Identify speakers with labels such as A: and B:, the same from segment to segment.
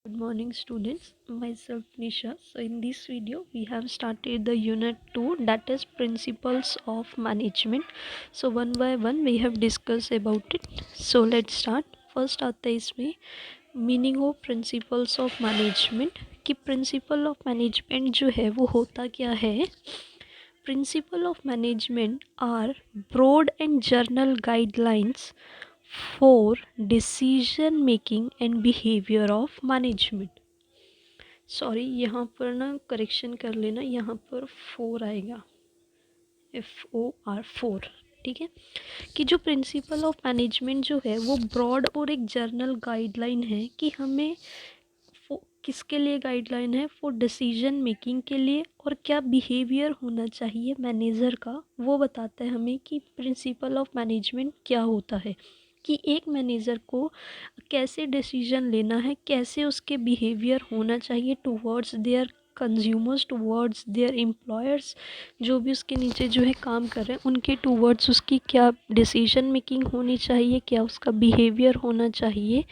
A: Good morning students, myself Nisha. So in this video we have started the unit 2, that is principles of management. So one by one we have discussed about it. So let's start. First आता है इसमें meaning of principles of management कि principal of management जो है वो होता क्या है. Principle of management are broad and general guidelines for decision making and behavior of management. Sorry यहाँ पर ना करेक्शन कर लेना, यहाँ पर 4 आएगा, FOR 4. ठीक है कि जो प्रिंसिपल ऑफ मैनेजमेंट जो है वो ब्रॉड और एक जर्नल गाइडलाइन है कि हमें किसके लिए गाइडलाइन है, फॉर डिसीजन मेकिंग के लिए, और क्या बिहेवियर होना चाहिए मैनेजर का वो बताता है हमें कि प्रिंसिपल ऑफ मैनेजमेंट क्या होता है, कि एक मैनेजर को कैसे डिसीजन लेना है, कैसे उसके बिहेवियर होना चाहिए towards their consumers, towards their employers, जो भी उसके नीचे जो है काम कर रहे हैं उनके टूवर्ड्स उसकी क्या डिसीजन मेकिंग होनी चाहिए, क्या उसका बिहेवियर होना चाहिए.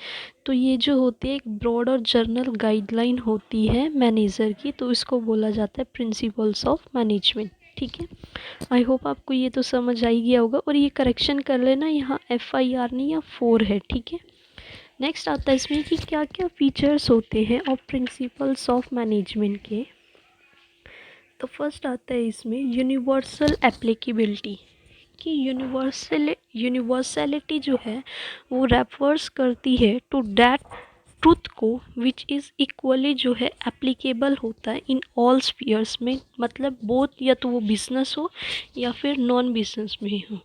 A: तो ये जो होती है एक ब्रॉड और जर्नल गाइडलाइन होती है मैनेजर की, तो इसको बोला जाता है प्रिंसिपल्स ऑफ मैनेजमेंट. ठीक है, आई होप आपको ये तो समझ आ ही गया होगा. और ये करेक्शन कर लेना, यहाँ FIR नहीं या 4 है. ठीक है, नेक्स्ट आता है इसमें कि क्या क्या फीचर्स होते हैं और प्रिंसिपल्स ऑफ मैनेजमेंट के. तो फर्स्ट आता है इसमें यूनिवर्सल एप्लीकेबिलिटी कि यूनिवर्सलिटी जो है वो रेफर्स करती है टू दैट ट्रूथ को विच इज़ इक्वली जो है एप्लीकेबल होता है इन ऑल स्फीयर्स में, मतलब बोथ या तो वो बिजनेस हो या फिर नॉन बिजनेस में हो.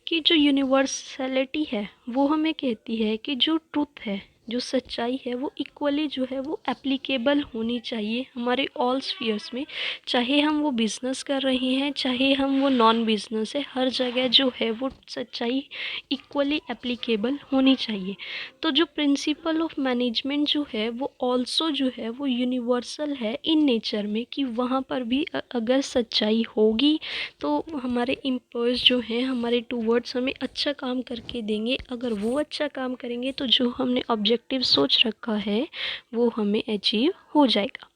A: कि जो यूनिवर्सलिटी है वो हमें कहती है कि जो ट्रूथ है, जो सच्चाई है वो इक्वली जो है वो एप्लीकेबल होनी चाहिए हमारे ऑल स्फीयर्स में, चाहे हम वो बिज़नेस कर रहे हैं चाहे हम वो नॉन बिज़नेस है, हर जगह जो है वो सच्चाई इक्वली एप्लीकेबल होनी चाहिए. तो जो प्रिंसिपल ऑफ मैनेजमेंट जो है वो ऑल्सो जो है वो यूनिवर्सल है इन नेचर में, कि वहाँ पर भी अगर सच्चाई होगी तो हमारे एम्प्लॉयज़ जो हैं हमारे टूवर्ड्स हमें अच्छा काम करके देंगे. अगर वो अच्छा काम करेंगे तो जो हमने ऑब्जेक्टिव सोच रखा है वो हमें अचीव हो जाएगा.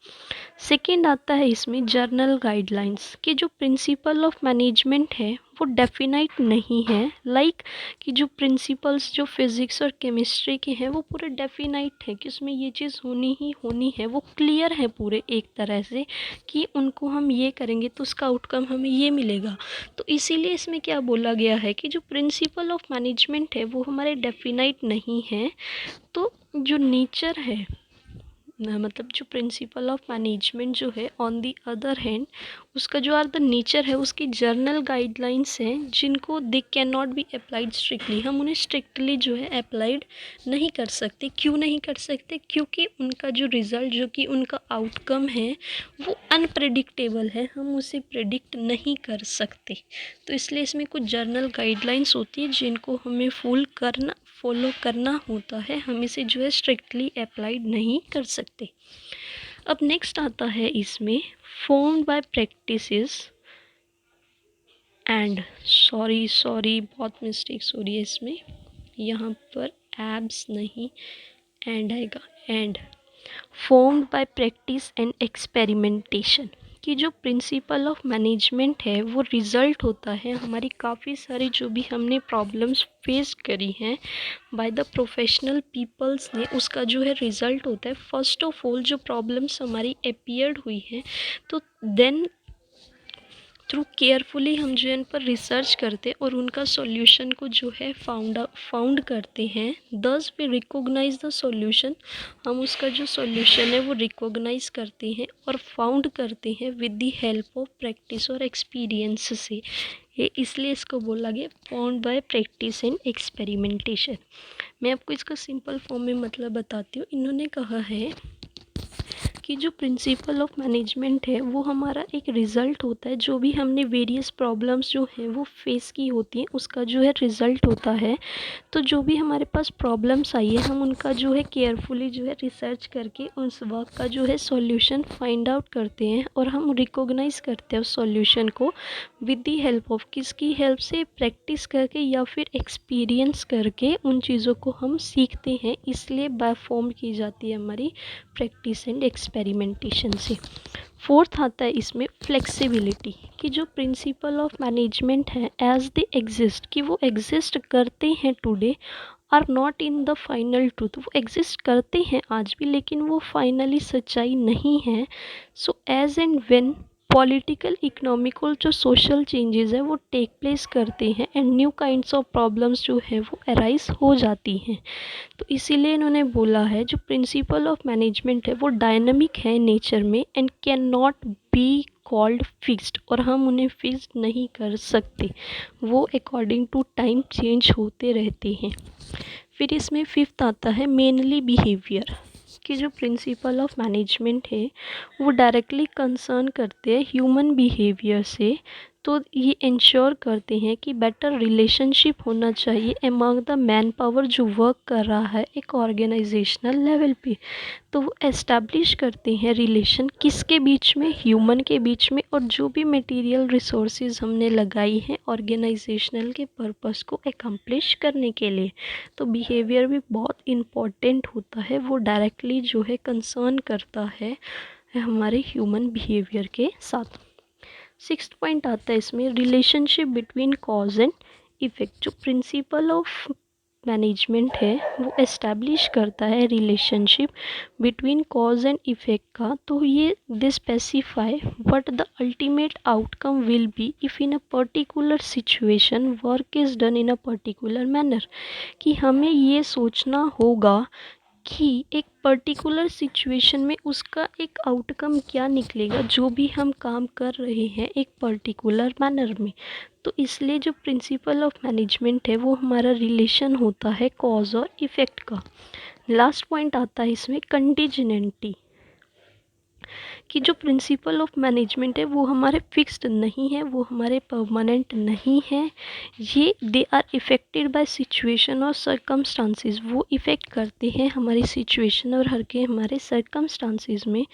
A: सेकेंड आता है इसमें जर्नल गाइडलाइंस कि जो प्रिंसिपल ऑफ मैनेजमेंट है वो डेफिनाइट नहीं है, लाइक कि जो प्रिंसिपल्स जो फिज़िक्स और केमिस्ट्री के हैं वो पूरे डेफिनाइट है कि उसमें ये चीज़ होनी ही होनी है, वो क्लियर है पूरे एक तरह से कि उनको हम ये करेंगे तो उसका आउटकम हमें ये मिलेगा. तो इसीलिए इसमें क्या बोला गया है कि जो प्रिंसिपल ऑफ मैनेजमेंट है वो हमारे डेफिनाइट नहीं है. तो जो नेचर है मतलब जो प्रिंसिपल ऑफ मैनेजमेंट जो है ऑन दी अदर हैंड उसका जो आर द नेचर है उसकी जर्नल गाइडलाइंस हैं जिनको they can not be applied strictly, हम उन्हें स्ट्रिक्टली जो है अप्लाइड नहीं कर सकते. क्यों नहीं कर सकते? क्योंकि उनका जो रिज़ल्ट जो कि उनका आउटकम है वो अनप्रेडिक्टेबल है, हम उसे प्रेडिक्ट नहीं कर सकते. तो इसलिए इसमें कुछ जर्नल गाइडलाइंस होती है जिनको हमें फॉलो करना होता है, हम इसे जो है स्ट्रिक्टली अप्लाइड नहीं कर सकते. अब नेक्स्ट आता है इसमें formed by practices and sorry बहुत मिस्टेक्स हो रही है इसमें, यहाँ पर एब्स नहीं एंड आएगा, and formed by practice and experimentation कि जो प्रिंसिपल ऑफ मैनेजमेंट है वो रिज़ल्ट होता है हमारी काफ़ी सारी जो भी हमने प्रॉब्लम्स फेस करी हैं बाय द प्रोफेशनल पीपल्स ने, उसका जो है रिज़ल्ट होता है. फर्स्ट ऑफ ऑल जो प्रॉब्लम्स हमारी अपीयर्ड हुई हैं तो देन थ्रू केयरफुली हम जो इन पर रिसर्च करते और उनका सॉल्यूशन को जो है फाउंड करते हैं. दस वी रिकॉग्नाइज द सॉल्यूशन, हम उसका जो सॉल्यूशन है वो रिकॉग्नाइज करते हैं और फाउंड करते हैं with the help of practice और एक्सपीरियंस से. ये इसलिए इसको बोला गया found by practice and experimentation. मैं आपको इसका सिंपल फॉर्म में मतलब बताती हूँ. इन्होंने कहा है कि जो प्रिंसिपल ऑफ मैनेजमेंट है वो हमारा एक रिज़ल्ट होता है, जो भी हमने वेरियस प्रॉब्लम्स जो हैं वो फेस की होती हैं उसका जो है रिज़ल्ट होता है। तो जो भी हमारे पास प्रॉब्लम्स आई है हम उनका जो है केयरफुली जो है रिसर्च करके उस वर्क का जो है सॉल्यूशन फाइंड आउट करते हैं और हम रिकॉग्नाइज करते हैं उस सॉल्यूशन को विद दी हेल्प ऑफ, किसकी हेल्प से, प्रैक्टिस करके या फिर एक्सपीरियंस करके उन चीज़ों को हम सीखते हैं, इसलिए बाय फॉर्म की जाती है हमारी प्रैक्टिस एंड एक्सपेरिमेंटेशन से। फोर्थ आता है इसमें फ्लेक्सिबिलिटी, कि जो प्रिंसिपल ऑफ मैनेजमेंट है एज दे एग्जिस्ट, कि वो एग्जिस्ट करते हैं today are not in the final truth, वो एग्जिस्ट करते हैं आज भी लेकिन वो फाइनली सच्चाई नहीं है। So as and when political economical जो सोशल चेंजेस है वो टेक प्लेस करते हैं and new kinds of problems जो है वो अराइज हो जाती हैं। तो इसीलिए इन्होंने बोला है जो प्रिंसिपल ऑफ मैनेजमेंट है वो डायनामिक है नेचर में and can not be called fixed, और हम उन्हें फिक्स्ड नहीं कर सकते, वो अकॉर्डिंग टू टाइम चेंज होते रहते हैं। फिर इसमें फिफ्थ आता है मेनली बिहेवियर, कि जो प्रिंसिपल ऑफ मैनेजमेंट है वो डायरेक्टली कंसर्न करते हैं ह्यूमन बिहेवियर से। तो ये इंश्योर करते हैं कि बेटर रिलेशनशिप होना चाहिए एमंग द मैन पावर जो वर्क कर रहा है एक ऑर्गेनाइजेशनल लेवल पे। तो वो एस्टैब्लिश करते हैं रिलेशन किसके बीच में, ह्यूमन के बीच में, और जो भी मटेरियल रिसोर्सेज हमने लगाई हैं ऑर्गेनाइजेशनल के पर्पस को एकम्प्लिश करने के लिए। तो बिहेवियर भी बहुत इम्पॉर्टेंट होता है, वो डायरेक्टली जो है कंसर्न करता है हमारे ह्यूमन बिहेवियर के साथ। सिक्स्थ पॉइंट आता है इसमें relationship between cause and effect, जो प्रिंसिपल ऑफ मैनेजमेंट है वो एस्टैब्लिश करता है relationship between cause and effect का। तो ये they specify what the ultimate outcome will be if in a particular situation work is done in a particular manner, कि हमें ये सोचना होगा कि एक पर्टिकुलर सिचुएशन में उसका एक आउटकम क्या निकलेगा जो भी हम काम कर रहे हैं एक पर्टिकुलर मैनर में। तो इसलिए जो प्रिंसिपल ऑफ मैनेजमेंट है वो हमारा रिलेशन होता है कॉज और इफ़ेक्ट का। लास्ट पॉइंट आता है इसमें कंटीजेंटी, कि जो प्रिंसिपल ऑफ मैनेजमेंट है वो हमारे फिक्स्ड नहीं है, वो हमारे परमानेंट नहीं है, ये they are affected by situation और सर्कमस्टांसिस, वो इफ़ेक्ट करते हैं हमारी सिचुएशन और हर के हमारे सर्कमस्टांसिस में।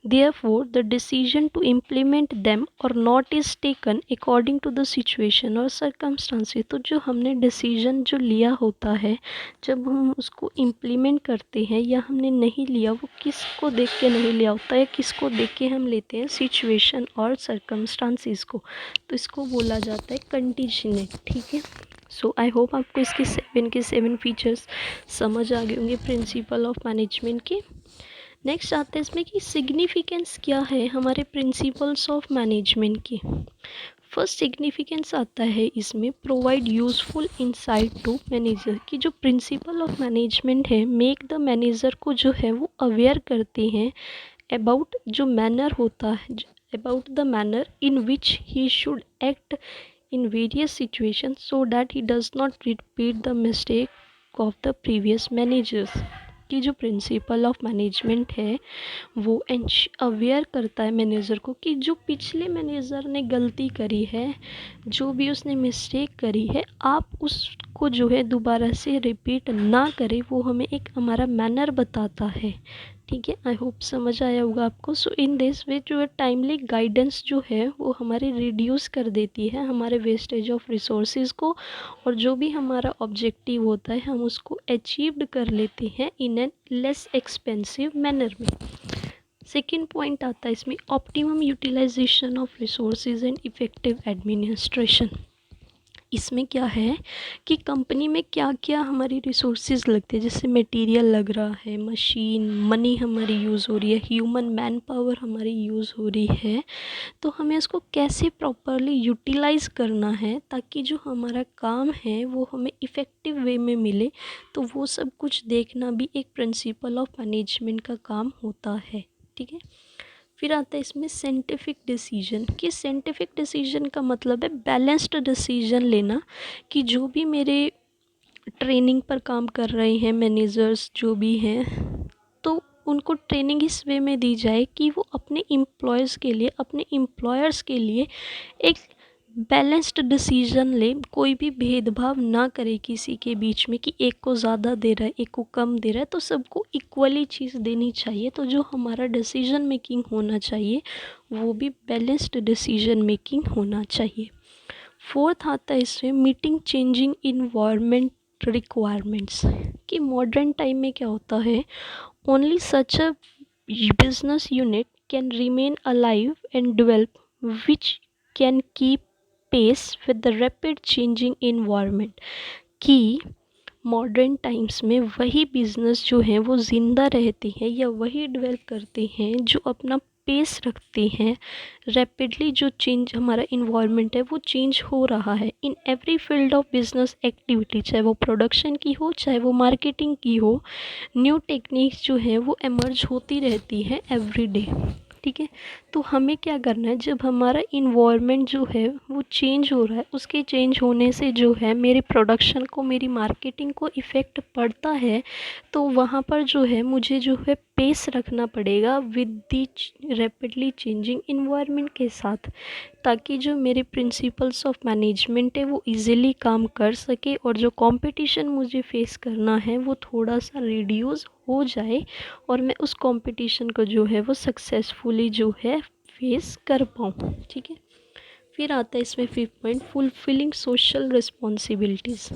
A: Therefore the decision to implement them or not is taken according to the situation और सर्कमस्टांसिस। तो जो हमने डिसीजन जो लिया होता है जब हम उसको इम्प्लीमेंट करते हैं या हमने नहीं लिया, वो किसको देख के नहीं लिया होता है, किसको देख के हम लेते हैं, सिचुएशन और सर्कमस्टांसिस को। तो इसको बोला जाता है कंटीजेंट। ठीक है, सो आई होप आपको इसके 7 फीचर्स समझ आ गए होंगे प्रिंसिपल ऑफ मैनेजमेंट के। नेक्स्ट आते हैं इसमें कि सिग्निफिकेंस क्या है हमारे प्रिंसिपल्स ऑफ मैनेजमेंट की। फर्स्ट सिग्निफिकेंस आता है इसमें provide useful insight to manager, की जो प्रिंसिपल ऑफ मैनेजमेंट है मेक द मैनेजर को जो है वो अवेयर करते हैं अबाउट जो मैनर होता है, about the manner in which he should act in various situation so that he does not repeat the mistake of the previous managers. की जो प्रिंसिपल ऑफ मैनेजमेंट है वो अवेयर करता है मैनेजर को कि जो पिछले मैनेजर ने गलती करी है, जो भी उसने मिस्टेक करी है, आप उसको जो है दोबारा से रिपीट ना करें, वो हमें एक हमारा मैनर बताता है। ठीक है, आई होप समझ आया होगा आपको। सो इन दिस वे जो है टाइमली गाइडेंस जो है वो हमारी रिड्यूस कर देती है हमारे वेस्टेज ऑफ रिसोर्सेज को, और जो भी हमारा ऑब्जेक्टिव होता है हम उसको अचीव्ड कर लेते हैं in an less expensive manner में। सेकेंड पॉइंट आता है इसमें optimum utilisation of resources and effective administration. इसमें क्या है कि कंपनी में क्या क्या हमारी रिसोर्सेज लगते हैं, जैसे मटेरियल लग रहा है, मशीन, मनी हमारी यूज़ हो रही है, ह्यूमन मैन पावर हमारी यूज़ हो रही है, तो हमें उसको कैसे प्रॉपरली यूटिलाइज़ करना है ताकि जो हमारा काम है वो हमें इफ़ेक्टिव वे में मिले। तो वो सब कुछ देखना भी एक प्रिंसिपल ऑफ मैनेजमेंट का काम होता है। ठीक है, फिर आता है इसमें साइंटिफिक डिसीजन, कि साइंटिफिक डिसीजन का मतलब है बैलेंस्ड डिसीजन लेना, कि जो भी मेरे ट्रेनिंग पर काम कर रहे हैं मैनेजर्स जो भी हैं, तो उनको ट्रेनिंग इस वे में दी जाए कि वो अपने एम्प्लॉयज़ के लिए, अपने एम्प्लॉयर्स के लिए एक बैलेंस्ड डिसीजन ले, कोई भी भेदभाव ना करे किसी के बीच में कि एक को ज़्यादा दे रहा है, एक को कम दे रहा है, तो सबको इक्वली चीज़ देनी चाहिए। तो जो हमारा डिसीजन मेकिंग होना चाहिए वो भी बैलेंस्ड डिसीजन मेकिंग होना चाहिए। फोर्थ आता है इसमें मीटिंग चेंजिंग इन्वायरमेंट रिक्वायरमेंट्स, कि मॉडर्न टाइम में क्या होता है, only such a business unit can remain alive and develop, which can keep pace with the rapid changing environment। कि मॉडर्न टाइम्स में वही बिजनेस जो हैं वो ज़िंदा रहते हैं या वही डेवलप करते हैं जो अपना पेस रखते हैं। रैपिडली जो चेंज हमारा इन्वायरमेंट है वो चेंज हो रहा है in every field of business activity, चाहे वो प्रोडक्शन की हो चाहे वो मार्केटिंग की हो। न्यू टेक्निक्स जो है वो एमर्ज होती रहती है एवरी डे। ठीक है, तो हमें क्या करना है, जब हमारा इन्वायरमेंट जो है वो चेंज हो रहा है, उसके चेंज होने से जो है मेरी प्रोडक्शन को, मेरी मार्केटिंग को इफ़ेक्ट पड़ता है, तो वहाँ पर जो है मुझे जो है पेस रखना पड़ेगा with the rapidly changing environment के साथ, ताकि जो मेरे प्रिंसिपल्स ऑफ मैनेजमेंट है वो इजीली काम कर सके और जो कंपटीशन मुझे फेस करना है वो थोड़ा सा रिड्यूस हो जाए और मैं उस कंपटीशन को जो है वो सक्सेसफुली जो है फेस कर पाऊँ। ठीक है, फिर आता है इसमें fifth point, fulfilling social responsibilities,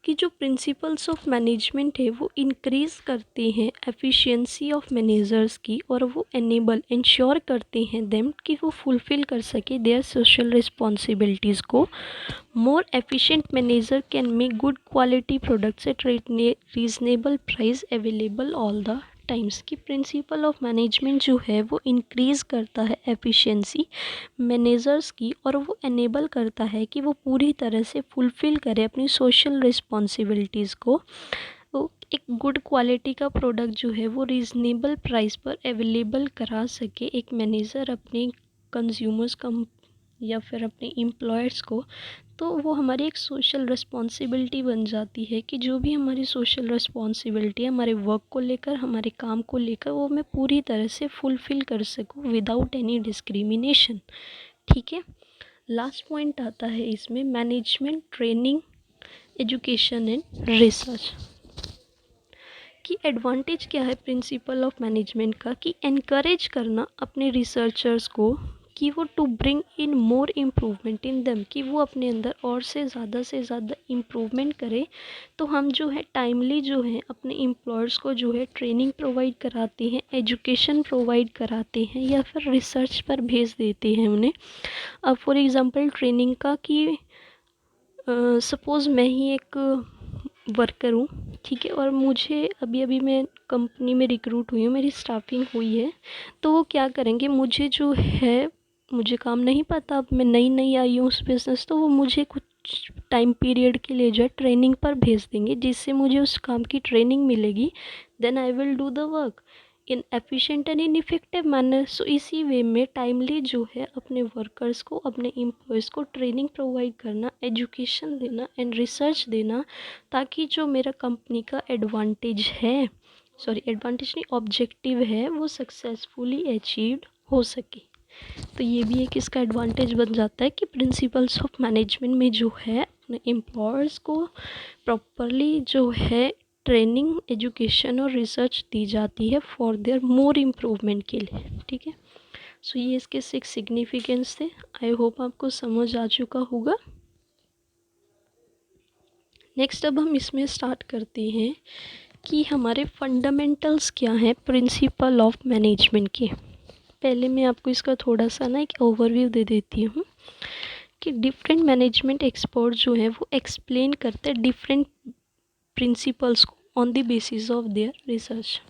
A: कि जो प्रिंसिपल्स ऑफ मैनेजमेंट है वो इंक्रीज़ करते हैं एफिशिएंसी ऑफ मैनेजर्स की, और वो एनेबल इंश्योर करते हैं देम कि वो फुलफ़िल कर सके देयर सोशल रिस्पॉन्सिबिलिटीज़ को। More efficient manager can make good quality products at reasonable price available all the times, की प्रिंसिपल ऑफ मैनेजमेंट जो है वो इंक्रीज़ करता है एफिशिएंसी मैनेजर्स की, और वो एनेबल करता है कि वो पूरी तरह से फुलफ़िल करे अपनी सोशल रिस्पॉन्सिबिलिटीज़ को। वो एक गुड क्वालिटी का प्रोडक्ट जो है वो रीज़नेबल प्राइस पर अवेलेबल करा सके एक मैनेजर अपने कंज्यूमर्स का या फिर अपने एम्प्लॉयर्स को, तो वो हमारी एक सोशल रिस्पॉन्सिबिलिटी बन जाती है कि जो भी हमारी सोशल रिस्पॉन्सिबिलिटी है हमारे वर्क को लेकर, हमारे काम को लेकर, वो मैं पूरी तरह से फुलफ़िल कर सकूँ विदाउट एनी डिस्क्रिमिनेशन। ठीक है, लास्ट पॉइंट आता है इसमें management training education and research, कि एडवांटेज क्या है प्रिंसिपल ऑफ मैनेजमेंट का, कि एनकरेज करना अपने रिसर्चर्स को कि वो to bring in more improvement in them, कि वो अपने अंदर और से ज़्यादा इम्प्रूवमेंट करें। तो हम जो है टाइमली जो है अपने एम्प्लॉयर्स को जो है ट्रेनिंग प्रोवाइड कराते हैं, एजुकेशन प्रोवाइड कराते हैं या फिर रिसर्च पर भेज देते हैं उन्हें। अब फॉर एग्ज़ाम्पल ट्रेनिंग का, कि सपोज़ मैं ही एक वर्कर हूँ, ठीक है, और मुझे अभी अभी मैं कंपनी में रिक्रूट हुई हूँ, मेरी स्टाफिंग हुई है, तो वो क्या करेंगे, मुझे जो है मुझे काम नहीं पता, अब मैं नई नई आई हूँ उस बिज़नेस, तो वो मुझे कुछ टाइम पीरियड के लिए जो है ट्रेनिंग पर भेज देंगे, जिससे मुझे उस काम की ट्रेनिंग मिलेगी। Then I will do the work in efficient and in effective manner. So इसी वे में टाइमली जो है अपने वर्कर्स को, अपने एम्प्लॉयज़ को ट्रेनिंग प्रोवाइड करना, एजुकेशन देना एंड रिसर्च देना, ताकि जो मेरा कंपनी का एडवांटेज है, सॉरी एडवांटेज नहीं ऑब्जेक्टिव है, वो सक्सेसफुली अचीव्ड हो सके। तो ये भी एक इसका एडवांटेज बन जाता है कि प्रिंसिपल्स ऑफ मैनेजमेंट में जो है अपने एम्प्लॉयर्स को प्रॉपरली जो है ट्रेनिंग, एजुकेशन और रिसर्च दी जाती है फॉर देयर मोर इम्प्रूवमेंट के लिए। ठीक है, सो ये इसके 6 सिग्निफिकेंस थे। आई होप आपको समझ आ चुका होगा। नेक्स्ट अब हम इसमें स्टार्ट करते हैं कि हमारे फंडामेंटल्स क्या हैं प्रिंसिपल ऑफ मैनेजमेंट के। पहले मैं आपको इसका थोड़ा सा ना एक ओवरव्यू दे देती हूँ कि डिफरेंट मैनेजमेंट एक्सपर्ट जो हैं वो एक्सप्लेन करते हैं डिफरेंट प्रिंसिपल्स को on the basis of their research,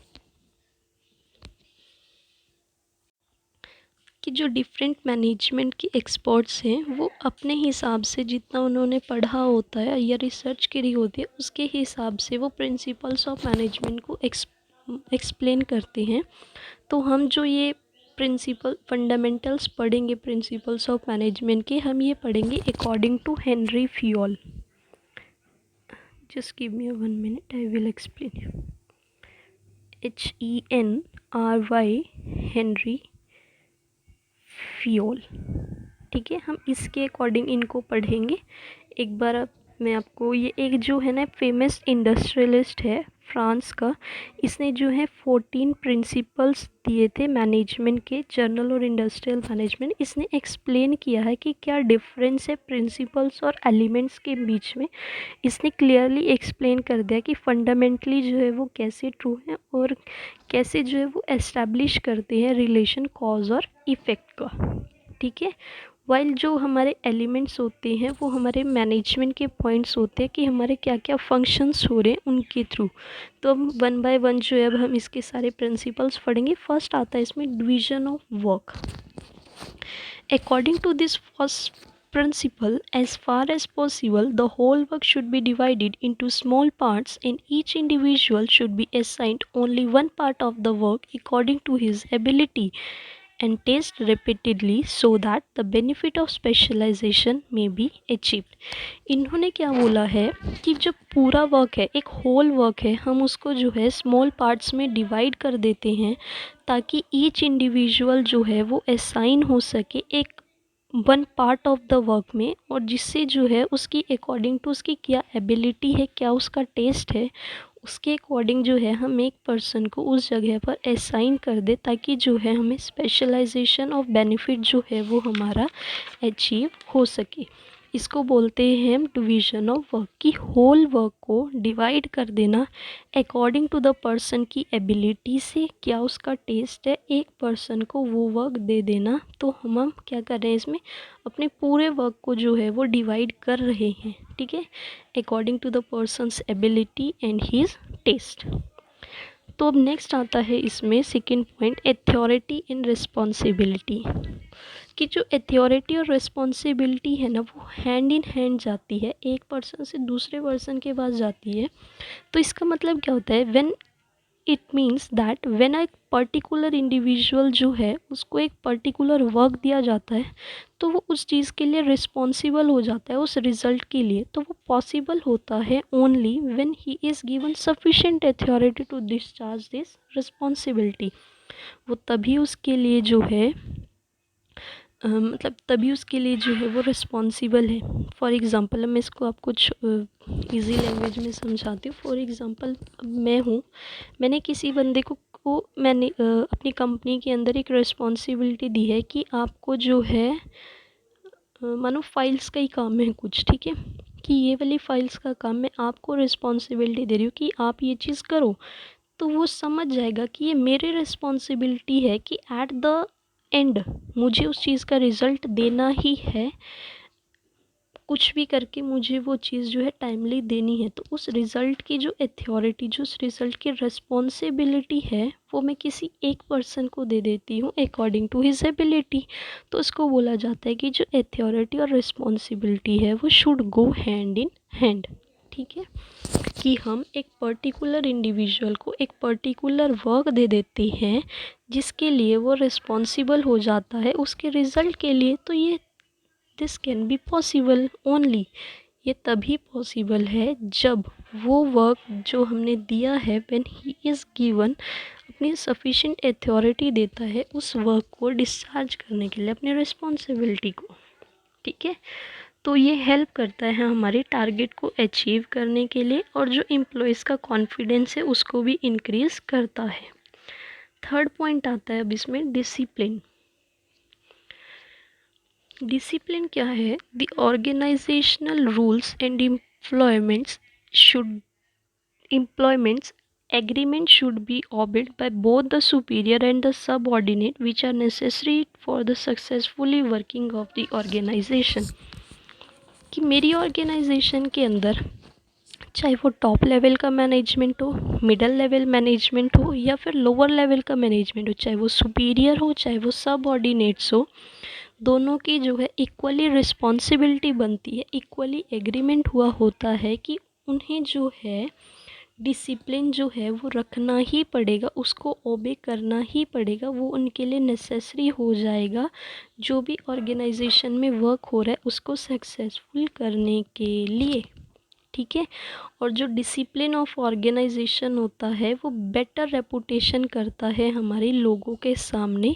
A: कि जो डिफरेंट मैनेजमेंट के एक्सपर्ट्स हैं वो अपने हिसाब से जितना उन्होंने पढ़ा होता है या रिसर्च करी होती है उसके हिसाब से वो प्रिंसिपल्स ऑफ मैनेजमेंट को एक्सप्लेन करते हैं। तो हम जो ये प्रिंसिपल फंडामेंटल्स पढ़ेंगे प्रिंसिपल्स ऑफ मैनेजमेंट के, हम ये पढ़ेंगे according to Henry Fayol. Just give me 1 minute, I will explain you. HENRY, Henry Fayol. ठीक है, हम इसके अकॉर्डिंग इनको पढ़ेंगे। एक बार मैं आपको, ये एक जो है ना फेमस इंडस्ट्रियलिस्ट है फ्रांस का, इसने जो है 14 प्रिंसिपल्स दिए थे मैनेजमेंट के, जर्नल और इंडस्ट्रियल मैनेजमेंट। इसने एक्सप्लेन किया है कि क्या डिफरेंस है प्रिंसिपल्स और एलिमेंट्स के बीच में। इसने क्लियरली एक्सप्लेन कर दिया कि फंडामेंटली जो है वो कैसे ट्रू है और कैसे जो है वो एस्टैब्लिश करते हैं रिलेशन कॉज और इफ़ेक्ट का। ठीक है, वाइल जो हमारे एलिमेंट्स होते हैं वो हमारे मैनेजमेंट के पॉइंट्स होते हैं कि हमारे क्या क्या फंक्शंस हो रहे हैं उनके थ्रू। तो अब वन बाय वन जो है अब हम इसके सारे प्रिंसिपल्स पढ़ेंगे। फर्स्ट आता है इसमें division of work. According to this first principle, as far as possible, the whole work should be divided into small parts, and each individual should be assigned only one part of the work according to his ability and taste repeatedly so that the benefit of specialization may be achieved. इन्होंने क्या बोला है कि जो पूरा work है, एक whole work है, हम उसको जो है स्मॉल पार्ट्स में डिवाइड कर देते हैं ताकि ईच इंडिविजुअल जो है वो असाइन हो सके एक one part of the work में, और जिससे जो है उसकी अकॉर्डिंग टू उसकी क्या एबिलिटी है, क्या उसका टेस्ट है, उसके अकॉर्डिंग जो है हम एक पर्सन को उस जगह पर असाइन कर दे ताकि जो है हमें स्पेशलाइजेशन ऑफ बेनिफिट जो है वो हमारा अचीव हो सके। इसको बोलते हैं हम डिवीजन ऑफ वर्क, की होल वर्क को डिवाइड कर देना अकॉर्डिंग टू द पर्सन की एबिलिटी से, क्या उसका टेस्ट है, एक पर्सन को वो वर्क दे देना। तो हम क्या कर रहे हैं इसमें, अपने पूरे वर्क को जो है वो डिवाइड कर रहे हैं। ठीक है, according to the person's ability and his test. तो अब नेक्स्ट आता है इसमें second point, authority and responsibility. कि जो अथॉरिटी और रिस्पॉन्सिबिलिटी है ना वो हैंड इन हैंड जाती है, एक पर्सन से दूसरे पर्सन के पास जाती है। तो इसका मतलब क्या होता है, when it means that when एक पर्टिकुलर इंडिविजुअल जो है उसको एक पर्टिकुलर वर्क दिया जाता है तो वो उस चीज़ के लिए रिस्पॉन्सिबल हो जाता है, उस रिज़ल्ट के लिए। तो वो पॉसिबल होता है only when he is given sufficient authority to discharge this responsibility. वो तभी उसके लिए जो है मतलब तभी उसके लिए जो है वो रिस्पॉन्सिबल है। फॉर एग्ज़ाम्पल मैं इसको आप कुछ ईजी लैंग्वेज में समझाती हूँ। फॉर एग्ज़ाम्पल मैं हूँ, मैंने किसी बंदे को मैंने अपनी कंपनी के अंदर एक रिस्पॉन्सिबिलिटी दी है कि आपको जो है मानो फाइल्स का ही काम है कुछ, ठीक है, कि ये वाली फाइल्स का काम मैं आपको रिस्पॉन्सिबिलिटी दे रही हूँ कि आप ये चीज़ करो। तो वो समझ जाएगा कि ये मेरी रिस्पॉन्सिबिलिटी है कि एट द एंड मुझे उस चीज़ का रिज़ल्ट देना ही है, कुछ भी करके मुझे वो चीज़ जो है टाइमली देनी है। तो उस रिज़ल्ट की जो अथॉरिटी, जो उस रिज़ल्ट की रिस्पॉन्सिबिलिटी है वो मैं किसी एक पर्सन को दे देती हूँ अकॉर्डिंग टू हिज एबिलिटी। तो उसको बोला जाता है कि जो अथॉरिटी और रिस्पॉन्सिबिलिटी है वो should go hand in hand. ठीक है, कि हम एक पर्टिकुलर इंडिविजुअल को एक पर्टिकुलर वर्क दे देते हैं जिसके लिए वो रिस्पॉन्सिबल हो जाता है उसके रिज़ल्ट के लिए। तो ये this can be possible only, ये तभी पॉसिबल है जब वो वर्क जो हमने दिया है व्हेन ही इज़ गिवन अपनी सफिशिएंट अथॉरिटी देता है उस वर्क को डिस्चार्ज करने के लिए, अपनी रिस्पॉन्सिबिलिटी को। ठीक है, तो ये हेल्प करता है हमारे टारगेट को अचीव करने के लिए, और जो एम्प्लॉयज़ का कॉन्फिडेंस है उसको भी इंक्रीज़ करता है। थर्ड पॉइंट आता है अब इसमें डिसिप्लिन। डिसिप्लिन क्या है, the organisational rules and employments agreement should be obeyed by both the superior and the subordinate which are necessary for the successfully working of the organization। कि मेरी ऑर्गेनाइजेशन के अंदर चाहे वो टॉप लेवल का management हो, मिडल लेवल मैनेजमेंट हो या फिर लोअर लेवल का मैनेजमेंट हो, चाहे वो सुपीरियर हो चाहे वो सबऑर्डिनेट्स हो, दोनों की जो है इक्वली रिस्पॉन्सिबिलिटी बनती है, इक्वली एग्रीमेंट हुआ होता है कि उन्हें जो है डिसिप्लिन जो है वो रखना ही पड़ेगा, उसको ओबे करना ही पड़ेगा, वो उनके लिए नेसेसरी हो जाएगा जो भी ऑर्गेनाइजेशन में वर्क हो रहा है उसको सक्सेसफुल करने के लिए। ठीक है। और जो डिसिप्लिन ऑफ ऑर्गेनाइजेशन होता है वो बेटर रेपुटेशन करता है हमारे लोगों के सामने,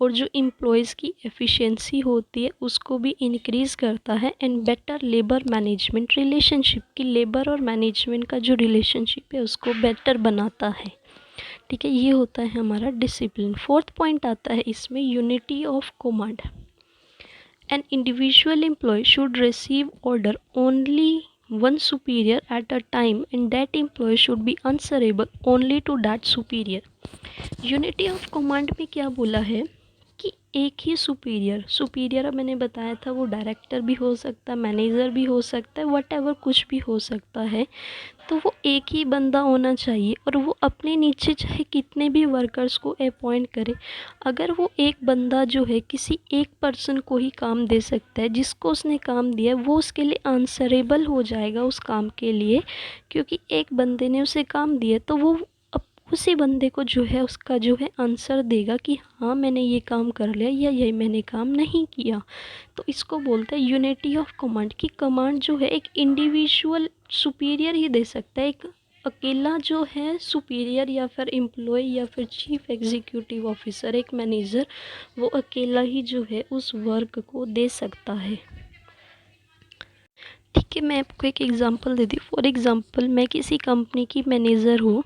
A: और जो एम्प्लॉयज़ की एफिशिएंसी होती है उसको भी इंक्रीज़ करता है, and better labour management relationship की लेबर और मैनेजमेंट का जो रिलेशनशिप है उसको बेटर बनाता है। ठीक है, ये होता है हमारा डिसिप्लिन। फोर्थ पॉइंट आता है इसमें unity of command. An individual employee should receive order only one superior at a time, and that employee should be answerable only to that superior. Unity of command में क्या बोला है कि एक ही superior अब मैंने बताया था वो डायरेक्टर भी हो सकता है, मैनेजर भी हो सकता है, वट एवर कुछ भी हो सकता है। तो वो एक ही बंदा होना चाहिए और वो अपने नीचे चाहे कितने भी वर्कर्स को अपॉइंट करे, अगर वो एक बंदा जो है किसी एक पर्सन को ही काम दे सकता है, जिसको उसने काम दिया है वो उसके लिए आंसरेबल हो जाएगा उस काम के लिए, क्योंकि एक बंदे ने उसे काम दिया तो वो उसी बंदे को जो है उसका जो है आंसर देगा कि हाँ मैंने ये काम कर लिया या ये मैंने काम नहीं किया। तो इसको बोलते हैं यूनिटी ऑफ कमांड। की कमांड जो है एक इंडिविजुअल सुपीरियर ही दे सकता है, एक अकेला जो है सुपीरियर या फिर एम्प्लॉय या फिर चीफ एग्जीक्यूटिव ऑफिसर, एक मैनेजर, वो अकेला ही जो है उस वर्क को दे सकता है। ठीक है, मैं आपको एक एग्जांपल देती हूँ। फॉर एग्जांपल मैं किसी कंपनी की मैनेजर हूँ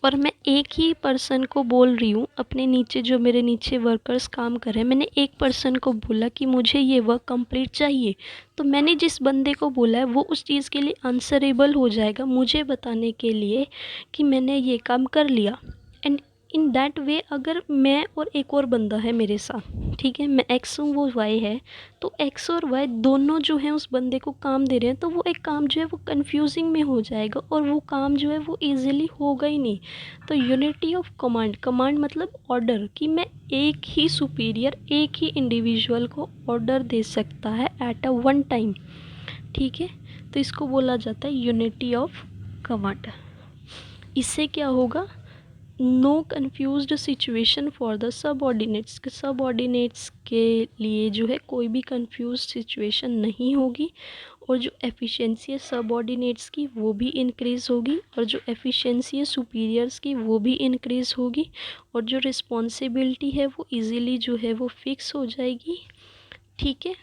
A: और मैं एक ही पर्सन को बोल रही हूँ, अपने नीचे जो मेरे नीचे वर्कर्स काम कर रहे हैं, मैंने एक पर्सन को बोला कि मुझे ये वर्क कंप्लीट चाहिए, तो मैंने जिस बंदे को बोला है वो उस चीज़ के लिए आंसरेबल हो जाएगा मुझे बताने के लिए कि मैंने ये काम कर लिया। एंड इन दैट वे अगर मैं और एक और बंदा है मेरे साथ, ठीक है, मैं एक्स हूँ वो वाई है, तो एक्स और वाई दोनों जो हैं उस बंदे को काम दे रहे हैं, तो वो एक काम जो है वो कन्फ्यूजिंग में हो जाएगा और वो काम जो है वो ईजिली होगा ही नहीं। तो यूनिटी ऑफ कमांड, कमांड मतलब ऑर्डर, कि मैं एक ही सुपीरियर एक ही इंडिविजुअल को ऑर्डर दे सकता है एट अ वन टाइम। ठीक है, तो इसको बोला जाता है यूनिटी ऑफ कमांड। इससे क्या होगा, no confused situation for the subordinates, subordinates के लिए जो है कोई भी कन्फ्यूज सिचुएशन नहीं होगी, और जो एफिशिएंसी है सबऑर्डिनेट्स की वो भी इंक्रीज़ होगी, और जो एफिशिएंसी है सुपीरियर्स की वो भी इंक्रीज़ होगी, और जो रिस्पॉन्सिबिलिटी है वो इजीली जो है वो फिक्स हो जाएगी। ठीक है,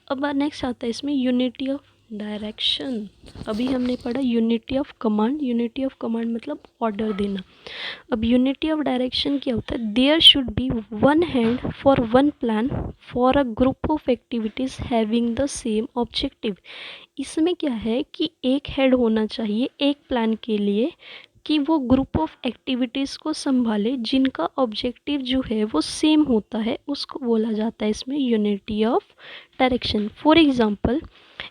A: अब नेक्स्ट आता है इसमें यूनिटी ऑफ डायरेक्शन। अभी हमने पढ़ा unity of command, unity of command मतलब ऑर्डर देना। अब यूनिटी ऑफ डायरेक्शन क्या होता है, there should be one hand for one plan for a group of activities having the same objective. इसमें क्या है कि एक हेड होना चाहिए एक प्लान के लिए, कि वो ग्रुप ऑफ एक्टिविटीज़ को संभाले जिनका ऑब्जेक्टिव जो है वो सेम होता है, उसको बोला जाता है इसमें unity of direction. For example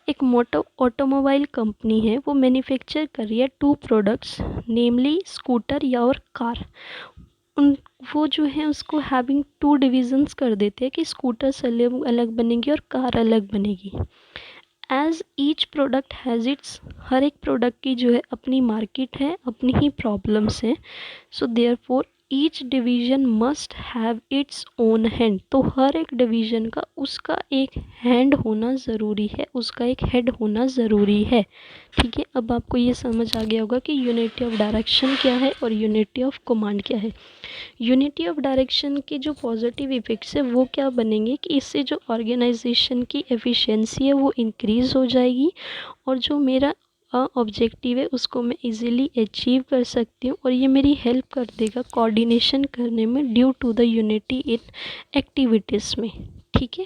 A: एक मोटर ऑटोमोबाइल कंपनी है, वो मैन्युफैक्चर कर रही है टू प्रोडक्ट्स, नेमली स्कूटर या और कार। उन वो जो है उसको हैविंग टू डिविजन्स कर देते हैं कि स्कूटर्स अलग अलग बनेगी और कार अलग बनेगी। As each product has its, हर एक प्रोडक्ट की जो है अपनी मार्केट है, अपनी ही प्रॉब्लम्स हैं, so therefore each division must have its own hand. तो हर एक डिवीज़न का उसका एक हैंड होना ज़रूरी है, उसका एक हेड होना ज़रूरी है। ठीक है, अब आपको ये समझ आ गया होगा कि यूनिटी ऑफ डायरेक्शन क्या है और यूनिटी ऑफ कमांड क्या है। यूनिटी ऑफ डायरेक्शन के जो पॉजिटिव इफ़ेक्ट्स है वो क्या बनेंगे कि इससे जो ऑर्गेनाइजेशन की एफिशिएंसी है वो इंक्रीज़ हो जाएगी, और जो मेरा ऑब्जेक्टिव है उसको मैं इजीली अचीव कर सकती हूँ, और ये मेरी हेल्प कर देगा कोऑर्डिनेशन करने में due to the unity in activities में। ठीक है,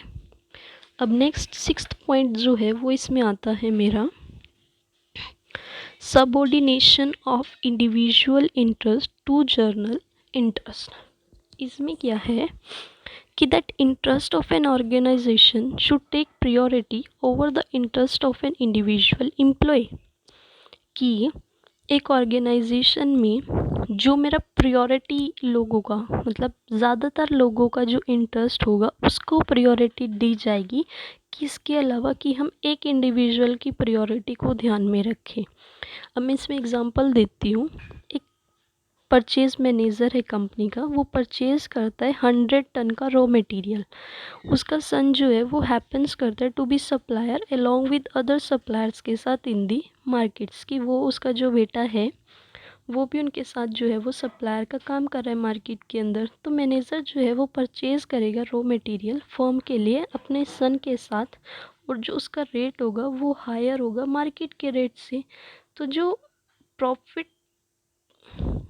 A: अब नेक्स्ट सिक्स्थ पॉइंट जो है वो इसमें आता है मेरा subordination of individual interest to general interest. इसमें क्या है कि that interest of an organization should take priority over the interest of an individual employee. कि एक ऑर्गेनाइजेशन में जो मेरा प्रायोरिटी लोगों का मतलब ज़्यादातर लोगों का जो इंटरेस्ट होगा उसको प्रायोरिटी दी जाएगी, कि इसके अलावा कि हम एक इंडिविजुअल की प्रायोरिटी को ध्यान में रखें। अब मैं इसमें एग्जांपल देती हूँ। एक परचेज मैनेजर है कंपनी का, वो परचेज करता है 100 टन का रॉ मटेरियल। उसका सन जो है वो हैपन्स करता है to be supplier along with other suppliers के साथ इन दी मार्केट्स, की वो उसका जो बेटा है वो भी उनके साथ जो है वो सप्लायर का काम कर रहा है मार्केट के अंदर। तो मैनेजर जो है वो परचेज़ करेगा रॉ मटेरियल फर्म के लिए अपने सन के साथ, और जो उसका रेट होगा वो हायर होगा मार्केट के रेट से। तो जो प्रॉफिट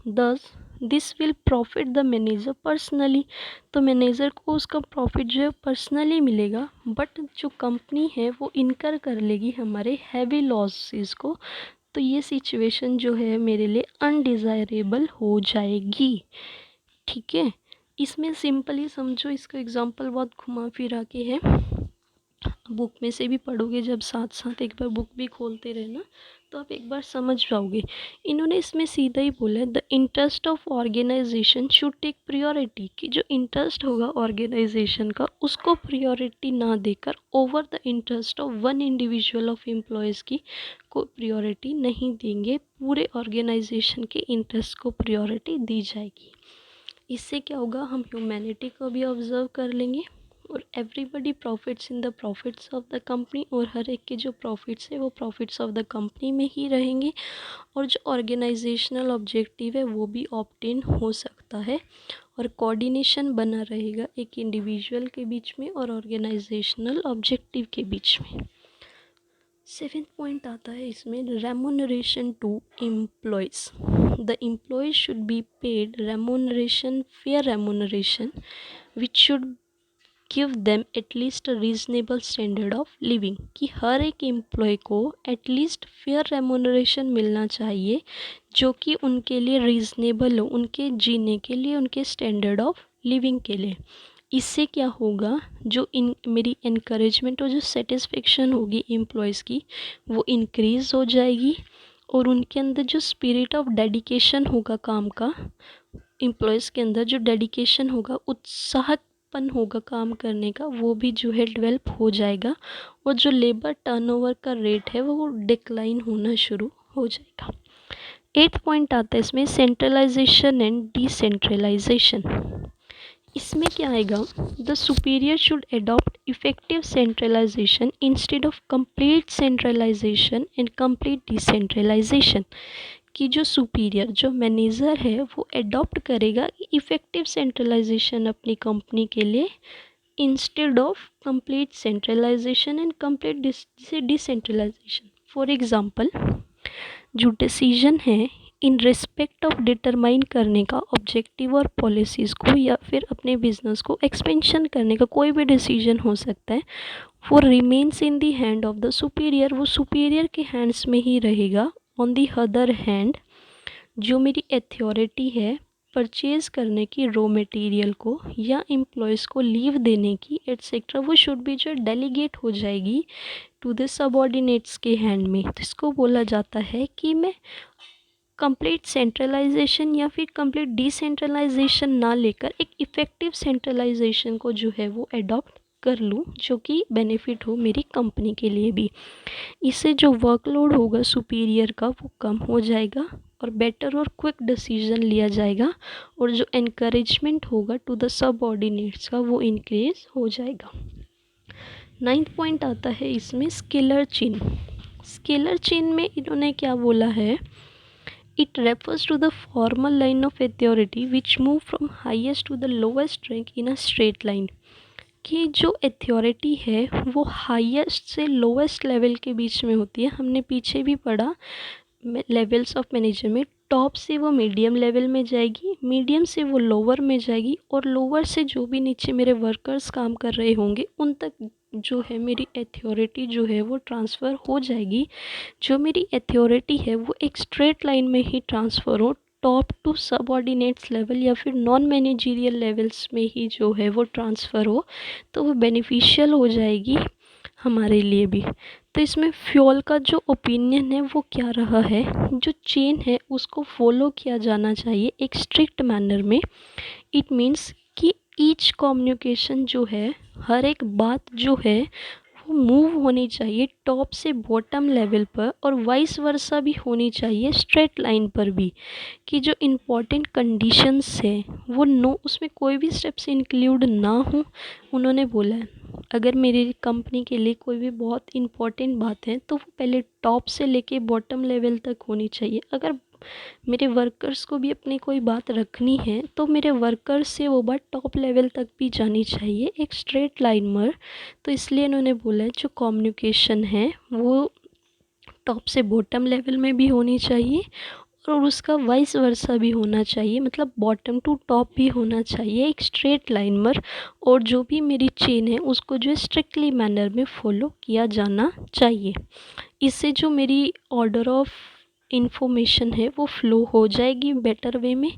A: दस this will profit the manager personally, तो मैनेजर को उसका प्रॉफिट जो है पर्सनली मिलेगा, बट जो कंपनी है वो इनकर कर लेगी हमारे हैवी लॉसेस को। तो ये सिचुएशन जो है मेरे लिए अनडिज़ायरेबल हो जाएगी। ठीक है, इसमें सिंपली समझो, इसका एग्जांपल बहुत घुमा फिरा के है, बुक में से भी पढ़ोगे जब साथ साथ एक बार बुक भी खोलते रहना तो आप एक बार समझ पाओगे। इन्होंने इसमें सीधा ही बोला है the interest of organization should take priority, कि जो इंटरेस्ट होगा ऑर्गेनाइजेशन का उसको प्रियोरिटी ना देकर over the interest of one individual of employees की को प्रियोरिटी नहीं देंगे, पूरे ऑर्गेनाइजेशन के इंटरेस्ट को प्रियोरिटी दी जाएगी। इससे क्या होगा, हम ह्यूमैनिटी को भी ऑब्जर्व कर लेंगे और everybody profits in the profits of the company, और हर एक के जो प्रॉफिट्स है वो प्रॉफिट्स ऑफ द कंपनी में ही रहेंगे, और जो ऑर्गेनाइजेशनल ऑब्जेक्टिव है वो भी ऑब्टेन हो सकता है, और कोऑर्डिनेशन बना रहेगा एक इंडिविजुअल के बीच में और ऑर्गेनाइजेशनल ऑब्जेक्टिव के बीच में। 7th पॉइंट आता है इसमें remuneration to employees. The employees should be paid remuneration, fair remuneration which should give them at least a reasonable standard of living, कि हर एक एम्प्लॉय को एटलीस्ट फेयर रेमुनरेशन मिलना चाहिए जो कि उनके लिए रीजनेबल हो, उनके जीने के लिए, उनके स्टैंडर्ड ऑफ लिविंग के लिए। इससे क्या होगा, जो मेरी इनकरेजमेंट और जो सेटिस्फेक्शन होगी एम्प्लॉयज़ की वो इंक्रीज़ हो जाएगी, और उनके अंदर जो स्पिरिट ऑफ डेडिकेशन होगा काम का, एम्प्लॉयज़ के अंदर जो डेडिकेशन होगा, उत्साहपन होगा काम करने का, वो भी जो है डेवलप हो जाएगा, और जो लेबर टर्नओवर का रेट है वो डिक्लाइन होना शुरू हो जाएगा। 8th पॉइंट आता है इसमें सेंट्रलाइजेशन एंड डिसेंट्रलाइजेशन। इसमें क्या आएगा, the superior should adopt effective centralization instead of complete centralization and complete decentralization, कि जो सुपीरियर जो मैनेजर है वो अडॉप्ट करेगा इफेक्टिव सेंट्रलाइजेशन अपनी कंपनी के लिए instead of complete centralization and complete decentralization. For example, जो डिसीजन है इन रिस्पेक्ट ऑफ डिटरमाइन करने का ऑब्जेक्टिव और पॉलिसीज़ को, या फिर अपने बिजनेस को एक्सपेंशन करने का कोई भी डिसीजन हो सकता है, वो remains in the hand of the superior, वो सुपीरियर के हैंड्स में ही रहेगा। ऑन दी अदर हैंड, जो मेरी अथॉरिटी है परचेज़ करने की रॉ मटेरियल को या एम्प्लॉयज़ को लीव देने की एट्सेट्रा, वो शुड बी जो डेलीगेट हो जाएगी टू द सबऑर्डिनेट्स के हैंड में। तो इसको बोला जाता है कि मैं कंप्लीट सेंट्रलाइजेशन या फिर कंप्लीट डिसेंट्रलाइजेशन ना लेकर एक इफ़ेक्टिव सेंट्रलाइजेशन को जो है वो अडॉप्ट कर लूँ, जो कि बेनिफिट हो मेरी कंपनी के लिए भी। इससे जो वर्कलोड होगा सुपीरियर का वो कम हो जाएगा और बेटर और क्विक डिसीजन लिया जाएगा, और जो एनकरेजमेंट होगा टू द सबऑर्डिनेट्स का वो इंक्रीज हो जाएगा। 9th पॉइंट आता है इसमें स्केलर चेन। स्केलर चेन में इन्होंने क्या बोला है, it refers to the formal line of authority which move from highest to the lowest rank in a straight line, कि जो अथॉरिटी है वो हाईएस्ट से लोवेस्ट लेवल के बीच में होती है। हमने पीछे भी पढ़ा लेवल्स ऑफ मैनेजर में, टॉप से वो मीडियम लेवल में जाएगी, मीडियम से वो लोअर में जाएगी, और लोअर से जो भी नीचे मेरे वर्कर्स काम कर रहे होंगे उन तक जो है मेरी अथॉरिटी जो है वो ट्रांसफ़र हो जाएगी। जो मेरी अथॉरिटी है वो एक स्ट्रेट लाइन में ही ट्रांसफ़र हो, टॉप टू सबऑर्डिनेट्स लेवल या फिर नॉन मैनेजरियल लेवल्स में ही जो है वो ट्रांसफ़र हो, तो वो बेनिफिशियल हो जाएगी हमारे लिए भी। तो इसमें फ्यूल का जो ओपिनियन है वो क्या रहा है, जो चेन है उसको फॉलो किया जाना चाहिए एक स्ट्रिक्ट मैनर में। इट मीन्स कि ईच कम्युनिकेशन जो है, हर एक बात जो है वो मूव होनी चाहिए टॉप से बॉटम लेवल पर, और वाइस वर्सा भी होनी चाहिए स्ट्रेट लाइन पर भी, कि जो इम्पोर्टेंट कंडीशंस है वो नो उसमें कोई भी स्टेप्स इंक्लूड ना हो। उन्होंने बोला है अगर मेरी कंपनी के लिए कोई भी बहुत इम्पोर्टेंट बात है तो वो पहले टॉप से लेके बॉटम लेवल तक होनी चाहिए। अगर मेरे वर्कर्स को भी अपनी कोई बात रखनी है तो मेरे वर्कर्स से वो बात टॉप लेवल तक भी जानी चाहिए एक स्ट्रेट लाइन में। तो इसलिए इन्होंने बोला है जो कम्युनिकेशन है वो टॉप से बॉटम लेवल में भी होनी चाहिए और उसका वाइस वर्सा भी होना चाहिए, मतलब बॉटम टू टॉप भी होना चाहिए एक स्ट्रेट लाइन में। और जो भी मेरी चेन है उसको जो है स्ट्रिक्टली मैनर में फॉलो किया जाना चाहिए। इससे जो मेरी ऑर्डर ऑफ इंफॉर्मेशन है वो फ्लो हो जाएगी बेटर वे में,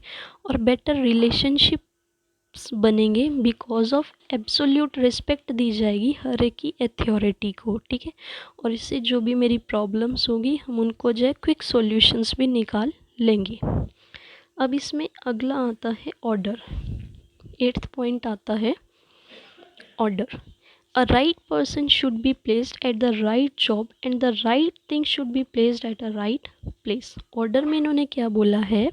A: और बेटर रिलेशनशिप्स बनेंगे बिकॉज ऑफ एब्सोल्यूट रिस्पेक्ट दी जाएगी हर एक की अथॉरिटी को, ठीक है। और इससे जो भी मेरी प्रॉब्लम्स होगी हम उनको जो है क्विक सॉल्यूशंस भी निकाल लेंगे। अब इसमें अगला आता है ऑर्डर। 8th पॉइंट आता है order. A right person should be placed at the right job and the right thing should be placed at a right place। Order में इन्होंने क्या बोला है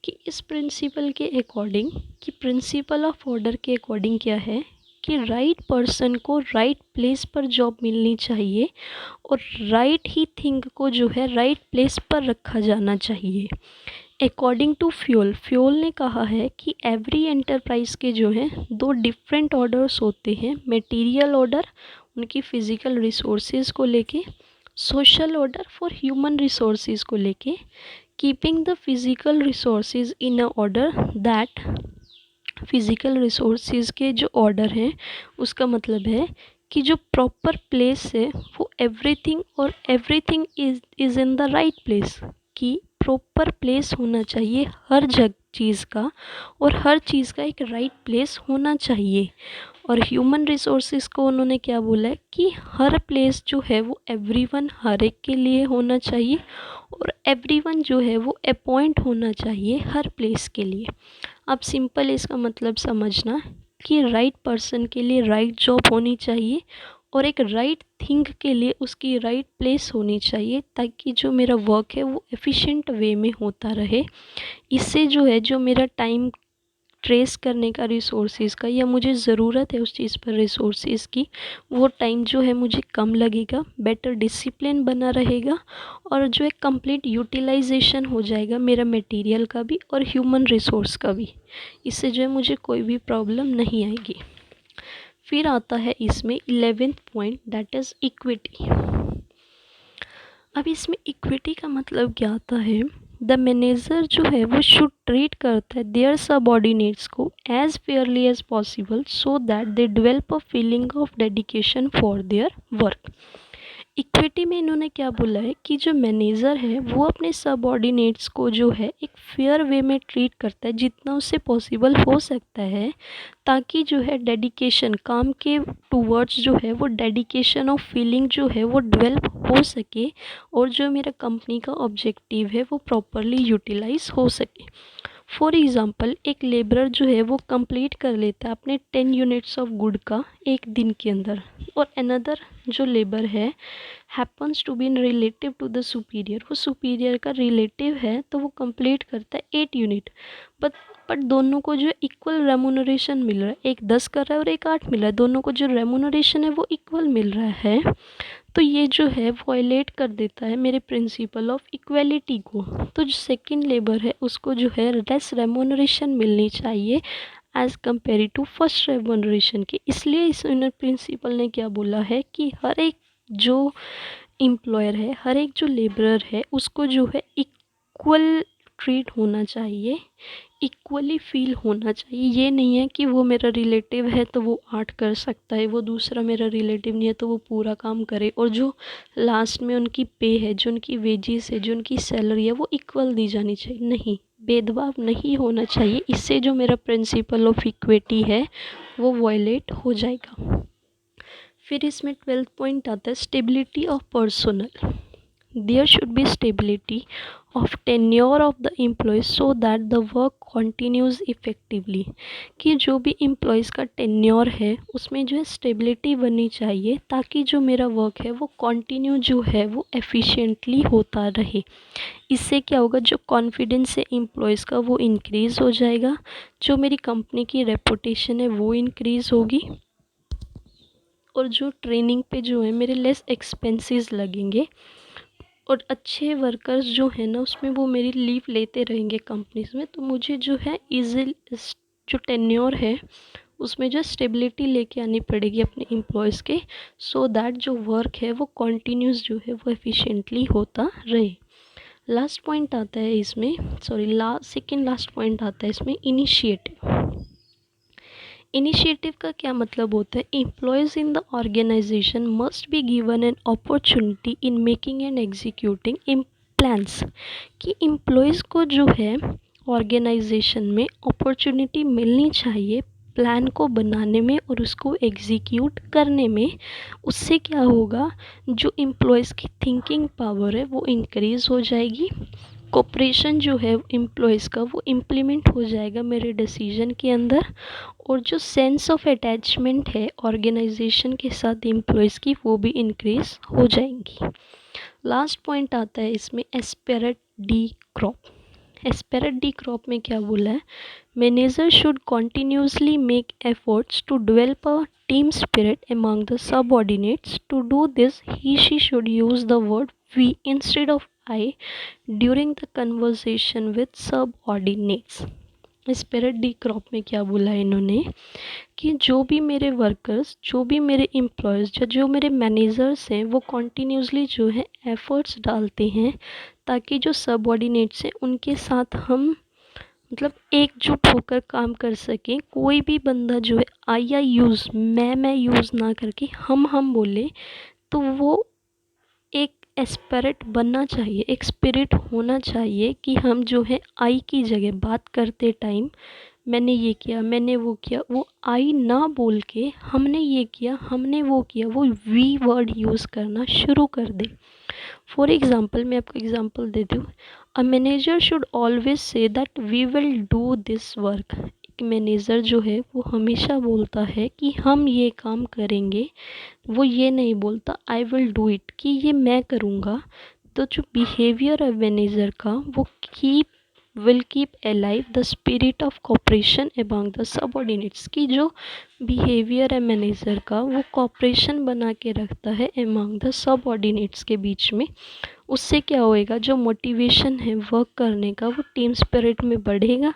A: कि इस प्रिंसिपल के अकॉर्डिंग, कि प्रिंसिपल ऑफ ऑर्डर के अकॉर्डिंग क्या है कि राइट पर्सन को राइट प्लेस पर जॉब मिलनी चाहिए और राइट ही थिंग को जो है राइट प्लेस पर रखा जाना चाहिए। अकॉर्डिंग टू फ्यूल, फ्यूल ने कहा है कि एवरी एंटरप्राइज के जो हैं दो डिफरेंट ऑर्डर्स होते हैं। मटेरियल ऑर्डर उनकी फ़िज़िकल रिसोर्सेज को लेके, social order for human resources को लेके। Keeping the physical resources in a order, that physical resources के जो ऑर्डर हैं उसका मतलब है कि जो प्रॉपर प्लेस है वो एवरीथिंग और everything is in the right place, कि प्रॉपर प्लेस होना चाहिए हर जगह चीज़ का, और हर चीज़ का एक राइट प्लेस होना चाहिए। और ह्यूमन रिसोर्सेज को उन्होंने क्या बोला है कि हर प्लेस जो है वो एवरीवन हर एक के लिए होना चाहिए, और एवरीवन जो है वो अपॉइंट होना चाहिए हर प्लेस के लिए। अब सिंपल इसका मतलब समझना कि राइट पर्सन के लिए राइट जॉब होनी चाहिए और एक राइट थिंग के लिए उसकी राइट प्लेस होनी चाहिए, ताकि जो मेरा वर्क है वो एफिशिएंट वे में होता रहे। इससे जो है जो मेरा टाइम ट्रेस करने का रिसोर्सेज का, या मुझे ज़रूरत है उस चीज़ पर रिसोर्सेज की, वो टाइम जो है मुझे कम लगेगा, बेटर डिसिप्लिन बना रहेगा, और जो है कंप्लीट यूटिलाइजेशन हो जाएगा मेरा मटेरियल का भी और ह्यूमन रिसोर्स का भी। इससे जो है मुझे कोई भी प्रॉब्लम नहीं आएगी। फिर आता है इसमें 11th point, that is equity. अब इसमें इक्विटी का मतलब क्या आता है, द मैनेजर जो है वो शुड ट्रीट करता है देयर सबऑर्डिनेट्स को as fairly as possible so that they develop a feeling of dedication for their work. Equity में इन्होंने क्या बोला है कि जो मैनेजर है वो अपने सबऑर्डिनेट्स को जो है एक फेयर वे में ट्रीट करता है जितना उससे पॉसिबल हो सकता है, ताकि जो है डेडिकेशन काम के टूवर्ड्स जो है वो डेडिकेशन और फीलिंग जो है वो डेवलप हो सके, और जो मेरा कंपनी का ऑब्जेक्टिव है वो प्रॉपरली यूटिलाइज हो सके। फॉर एग्ज़ाम्पल एक लेबरर जो है वो कंप्लीट कर लेता है अपने 10 यूनिट्स ऑफ गुड का एक दिन के अंदर, और अनदर जो लेबर है happens to be in relative to the superior, वो सुपीरियर का रिलेटिव है तो वो कंप्लीट करता है 8 यूनिट, बट दोनों को जो इक्वल रेमुनरेशन मिल रहा है, एक 10 कर रहा है और एक 8 मिल रहा है, दोनों को जो रेमुनरेशन है वो इक्वल मिल रहा है। तो ये जो है वॉयलेट कर देता है मेरे प्रिंसिपल ऑफ इक्वलिटी को। तो जो सेकंड लेबर है उसको जो है लेस रेमुनरेशन मिलनी चाहिए as compare to first remuneration के। इसलिए इस प्रिंसिपल ने क्या बोला है कि हर एक जो एम्प्लॉयर है, हर एक जो लेबरर है उसको जो है इक्वल ट्रीट होना चाहिए, इक्वली फील होना चाहिए। ये नहीं है कि वो मेरा रिलेटिव है तो वो 8 कर सकता है, वो दूसरा मेरा रिलेटिव नहीं है तो वो पूरा काम करे, और जो लास्ट में उनकी पे है, जो उनकी वेजेस है, जो उनकी सैलरी है वो इक्वल दी जानी चाहिए। नहीं, भेदभाव नहीं होना चाहिए। इससे जो मेरा प्रिंसिपल ऑफ इक्विटी है वो वॉयलेट हो जाएगा। फिर इसमें 12th पॉइंट आता है stability of personal. There should be stability of tenure of the employees so that the work continues effectively, कि जो भी एम्प्लॉयज़ का टेन्योर है उसमें जो है स्टेबिलिटी बननी चाहिए ताकि जो मेरा वर्क है वो कंटिन्यू जो है वो एफिशिएंटली होता रहे। इससे क्या होगा, जो कॉन्फिडेंस है एम्प्लॉयज़ का वो इंक्रीज़ हो जाएगा, जो मेरी कंपनी की रेपुटेशन है वो इंक्रीज़ होगी, और जो ट्रेनिंग पे जो है मेरे लेस एक्सपेंसेस लगेंगे, और अच्छे वर्कर्स जो है ना उसमें वो मेरी लीव लेते रहेंगे कंपनीज में। तो मुझे जो है इजी जो टेन्योर है उसमें जो स्टेबिलिटी लेके आनी पड़ेगी अपने एम्प्लॉयज़ के, सो दैट जो वर्क है वो कंटिन्यूस जो है वो एफिशिएंटली होता रहे। लास्ट पॉइंट आता है इसमें, सॉरी सेकेंड लास्ट पॉइंट आता है इसमें, इनिशिएटिव। इनिशिएटिव का क्या मतलब होता है, employees in the organization must be given an opportunity in making and executing in plans, कि एम्प्लॉयज़ को जो है ऑर्गेनाइजेशन में अपॉर्चुनिटी मिलनी चाहिए प्लान को बनाने में और उसको एग्जीक्यूट करने में। उससे क्या होगा, जो एम्प्लॉयज़ की थिंकिंग पावर है वो इंक्रीज़ हो जाएगी, कोऑपरेशन जो है एम्प्लॉयज़ का वो इम्प्लीमेंट हो जाएगा मेरे डिसीजन के अंदर, और जो सेंस ऑफ अटैचमेंट है ऑर्गेनाइजेशन के साथ एम्प्लॉयज़ की वो भी इंक्रीज़ हो जाएंगी। लास्ट पॉइंट आता है इसमें esprit de corps. Esprit de corps में क्या बोला है, manager should continuously make efforts to develop a team spirit among the subordinates. To do this, he she should use the word we instead of I during the conversation with subordinates. Spirit D corps में क्या बोला है इन्होंने, कि जो भी मेरे workers, जो भी मेरे एम्प्लॉयज़, जो मेरे मैनेजर्स हैं वो कॉन्टीन्यूसली जो है एफ़र्ट्स डालते हैं ताकि जो सबऑर्डिनेट्स हैं उनके साथ हम मतलब एकजुट होकर काम कर सकें। कोई भी बंदा जो है आई यूज़, मैं यूज़ ना करके हम बोले, तो वो एक एस्पिरिट बनना चाहिए, एक स्पिरिट होना चाहिए कि हम जो है आई की जगह बात करते टाइम मैंने ये किया, मैंने वो किया, वो आई ना बोल के हमने ये किया, हमने वो किया, वो वी वर्ड यूज़ करना शुरू कर दे। फॉर एग्ज़ाम्पल मैं आपको एग्ज़ाम्पल देती हूँ, a manager should always say that we will do this work. एक मैनेजर जो है वो हमेशा बोलता है कि हम ये काम करेंगे, वो ये नहीं बोलता आई विल डू इट कि ये मैं करूँगा। तो जो बिहेवियर है मैनेजर का वो will keep alive the spirit of corporation among the subordinates, की जो बिहेवियर है मैनेजर का वो कॉपरेशन बना के रखता है अमंग द सबऑर्डिनेट्स के बीच में। उससे क्या होएगा, जो मोटिवेशन है वर्क करने का वो टीम स्पिरिट में बढ़ेगा,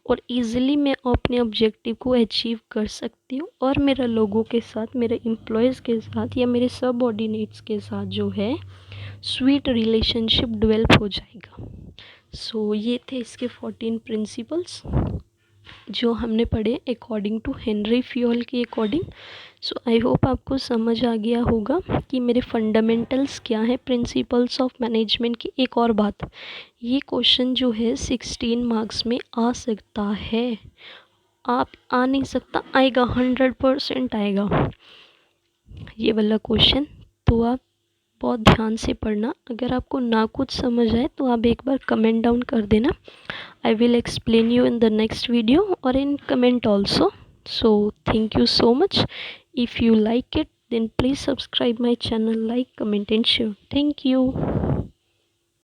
A: और इजीली मैं अपने ऑब्जेक्टिव को अचीव कर सकती हूँ, और मेरा लोगों के साथ, मेरे एम्प्लॉयज़ के साथ या मेरे सबऑर्डिनेट्स के साथ जो है स्वीट रिलेशनशिप डेवलप हो जाएगा। सो ये थे इसके 14 प्रिंसिपल्स जो हमने पढ़े अकॉर्डिंग टू हेनरी फ्यूल के अकॉर्डिंग। सो आई होप आपको समझ आ गया होगा कि मेरे फंडामेंटल्स क्या है प्रिंसिपल्स ऑफ मैनेजमेंट की। एक और बात, ये क्वेश्चन जो है 16 मार्क्स में आ सकता है, आप आ नहीं सकता, आएगा, 100% आएगा ये वाला क्वेश्चन। तो आप बहुत ध्यान से पढ़ना, अगर आपको ना कुछ समझ आए तो आप एक बार कमेंट डाउन कर देना। I will explain you in the next video or in comment also. So thank you so much. If you like it, then please subscribe my channel, like, comment and share. Thank you.